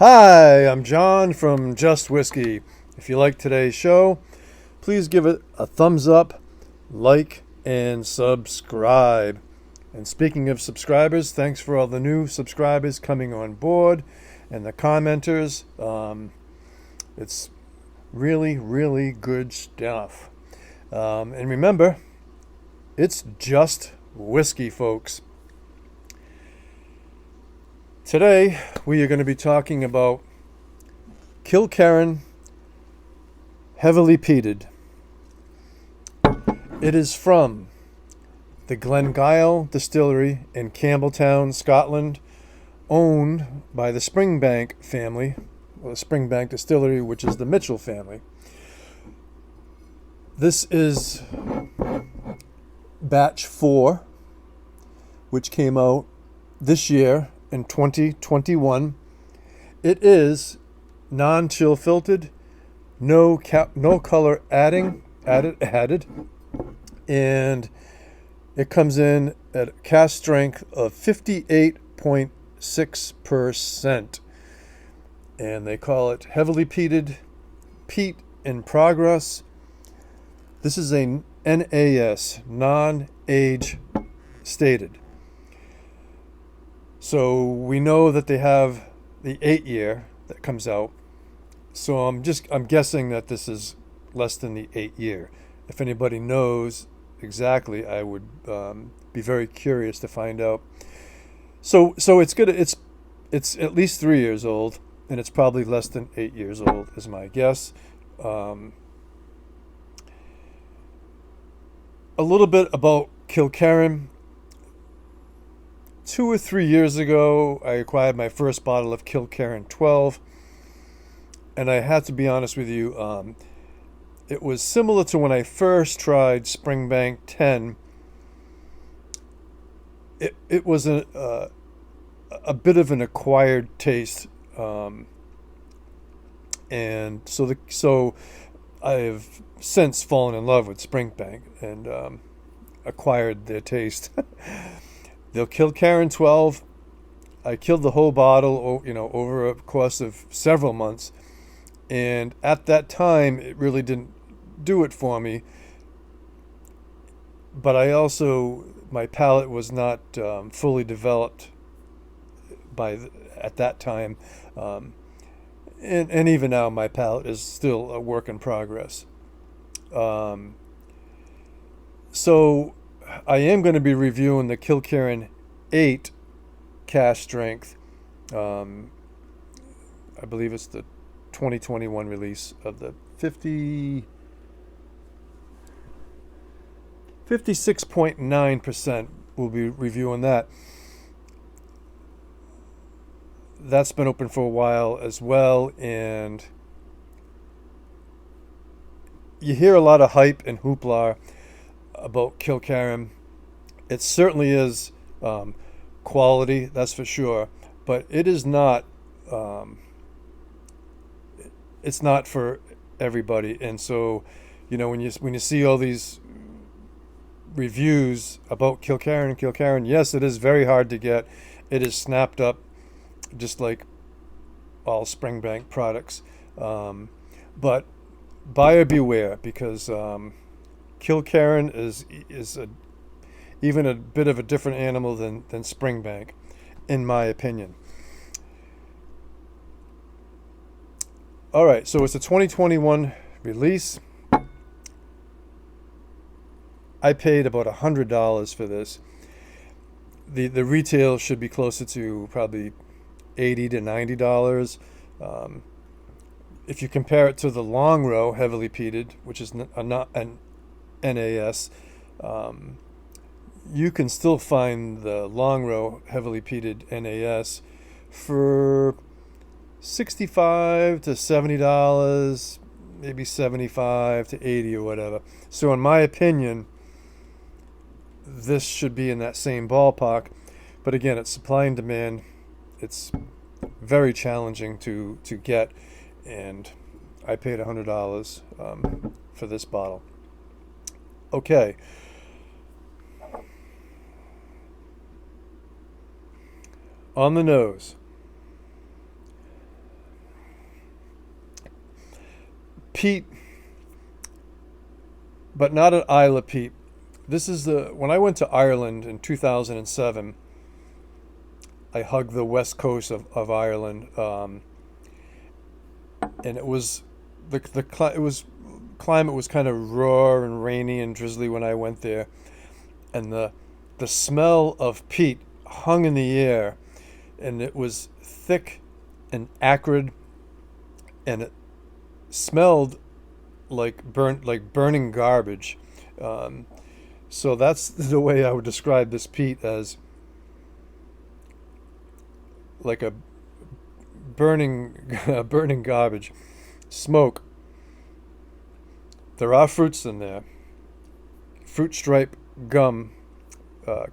Hi, I'm John from Just Whisky. If you like today's show, please give it a thumbs up, like, and subscribe. And speaking of subscribers, thanks for all the new subscribers coming on board and the commenters. It's really, really good stuff. And remember, it's just whiskey, folks. Today, we are going to be talking about Kilkerran Heavily Peated. It is from the Glengyle Distillery in Campbelltown, Scotland, owned by the Springbank family, or the Springbank Distillery, which is the Mitchell family. This is batch 4, which came out this year in 2021. It is non-chill filtered, no color added, and it comes in at a cask strength of 58.6%. And they call it heavily peated, peat in progress. This is a NAS, non-age stated. So we know that they have the 8-year that comes out. So I'm guessing that this is less than the 8-year. If anybody knows exactly, I would be very curious to find out. So it's good. It's at least 3 years old, and it's probably less than 8 years old, is my guess. A little bit about Kilkerran. 2 or 3 years ago, I acquired my first bottle of Kilkerran 12, and I had to be honest with you, it was similar to when I first tried Springbank 10. It was a bit of an acquired taste, and so I have since fallen in love with Springbank and acquired their taste. The Kilkerran 12, I killed the whole bottle, over a course of several months, and at that time, it really didn't do it for me. But my palate was not fully developed at that time, and even now, my palate is still a work in progress. So I am going to be reviewing the Kilkerran 8 cask strength. I believe it's the 2021 release of the 56.9%. We'll be reviewing that. That's been open for a while as well, and you hear a lot of hype and hoopla about Kilkerran. It certainly is quality, that's for sure, but it is not. It's not for everybody, and so when you see all these reviews about Kilkerran, yes, it is very hard to get. It is snapped up, just like all Springbank products, but buyer beware, because Kilkerran is even a bit of a different animal than Springbank, in my opinion. All right, so it's a 2021 release. I paid about $100 for this. The retail should be closer to probably $80 to $90. If you compare it to the Long Row Heavily Peated, which is not an NAS, you can still find the Long Row Heavily Peated NAS for $65 to $70, maybe $75 to $80 or whatever. So in my opinion, this should be in that same ballpark. But again, it's supply and demand. It's very challenging to get, and I paid $100 for this bottle. Okay. On the nose, peat, but not an Isla peat. This is when I went to Ireland in 2007. I hugged the west coast of Ireland, and it was climate was kind of raw and rainy and drizzly when I went there, and the smell of peat hung in the air, and it was thick and acrid, and it smelled like burning garbage. So that's the way I would describe this peat, as like a burning garbage, smoke. There are fruits in there, fruit stripe gum,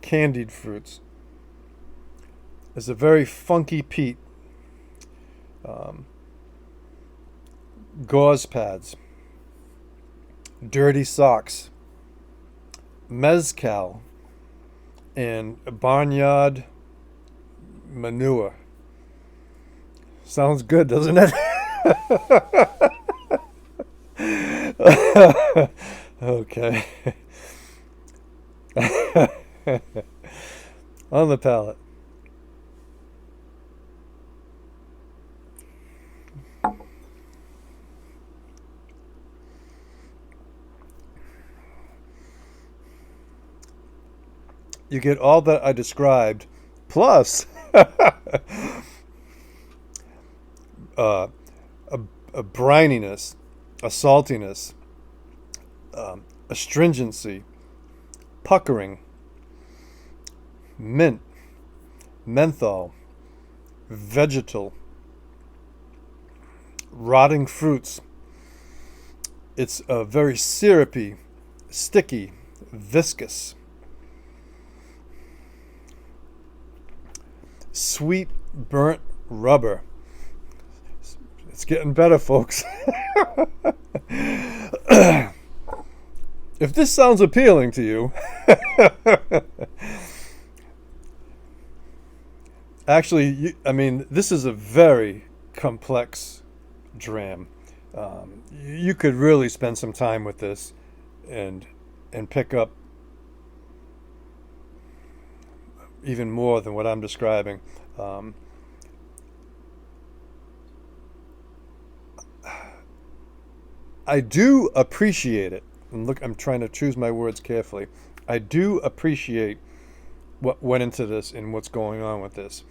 candied fruits. It's a very funky peat. Gauze pads, dirty socks, mezcal, and barnyard manure. Sounds good, doesn't it? Okay. On the palate. You get all that I described, plus a brininess, a saltiness, astringency, puckering, mint, menthol, vegetal, rotting fruits. It's a very syrupy, sticky, viscous, sweet, burnt rubber. It's getting better, folks. If this sounds appealing to you, actually, this is a very complex dram. You could really spend some time with this and pick up even more than what I'm describing. I do appreciate it. And look, I'm trying to choose my words carefully. I do appreciate what went into this and what's going on with this.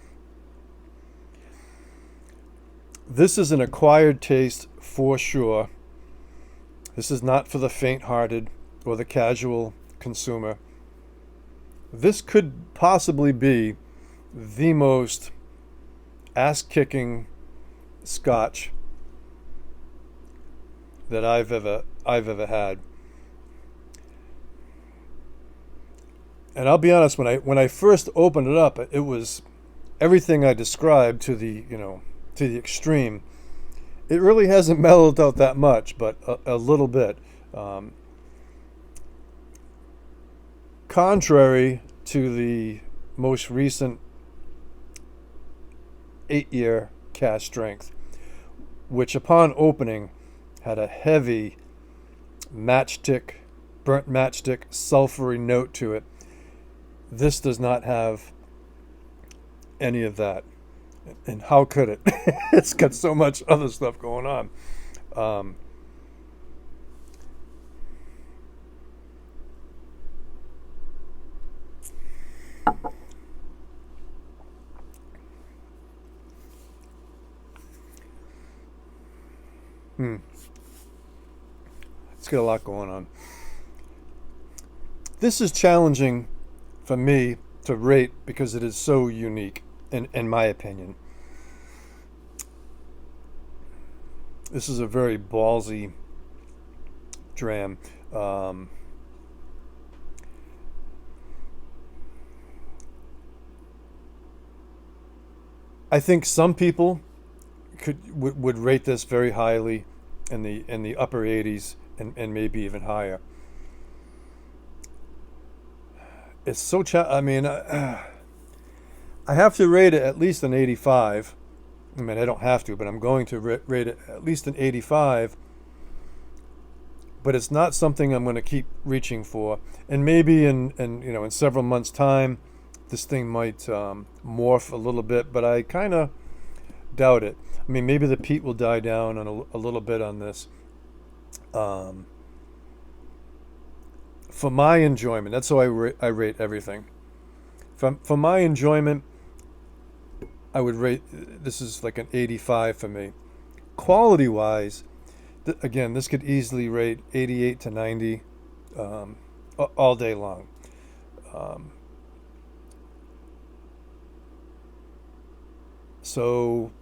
This is an acquired taste for sure. This is not for the faint-hearted or the casual consumer. This could possibly be the most ass-kicking scotch that I've ever had. And I'll be honest, when I first opened it up, it was everything I described to the extreme. It really hasn't mellowed out that much, but a little bit. Contrary to the most recent 8-year cask strength, which upon opening had a heavy burnt matchstick, sulfury note to it. This does not have any of that. And how could it? It's got so much other stuff going on. It's got a lot going on. This is challenging for me to rate because it is so unique, in my opinion. This is a very ballsy dram. I think some people would rate this very highly in the upper 80s and maybe even higher. It's so I have to rate it at least an 85. I don't have to, but I'm going to rate it at least an 85 but it's not something I'm going to keep reaching for. And maybe in several months' time, this thing might morph a little bit, but I kind of doubt it. I mean, maybe the peat will die down on a little bit on this. For my enjoyment, that's how I rate everything. For my enjoyment, I would rate this is like an 85 for me. Quality wise, again, this could easily rate 88 to 90 all day long. So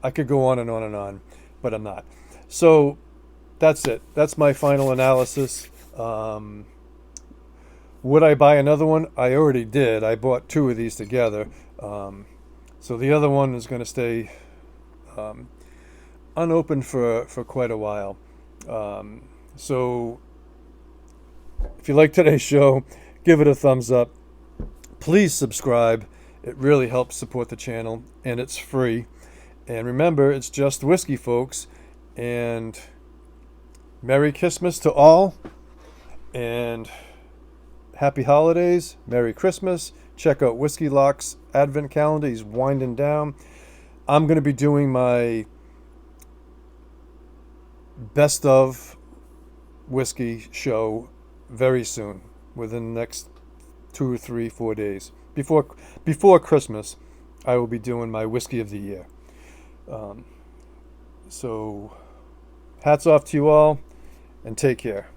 I could go on and on and on, but I'm not. So that's it. That's my final analysis. Would I buy another one? I already did. I bought two of these together. So the other one is going to stay unopened for quite a while. So if you like today's show, give it a thumbs up. Please subscribe. It really helps support the channel, and it's free. And remember, it's just whiskey, folks. And Merry Christmas to all. And Happy Holidays. Merry Christmas. Check out Whiskey Lock's Advent calendar. He's winding down. I'm going to be doing my best of whiskey show very soon, within the next 2 or 3, 4 days. Before Christmas, I will be doing my whiskey of the year. So hats off to you all, and take care.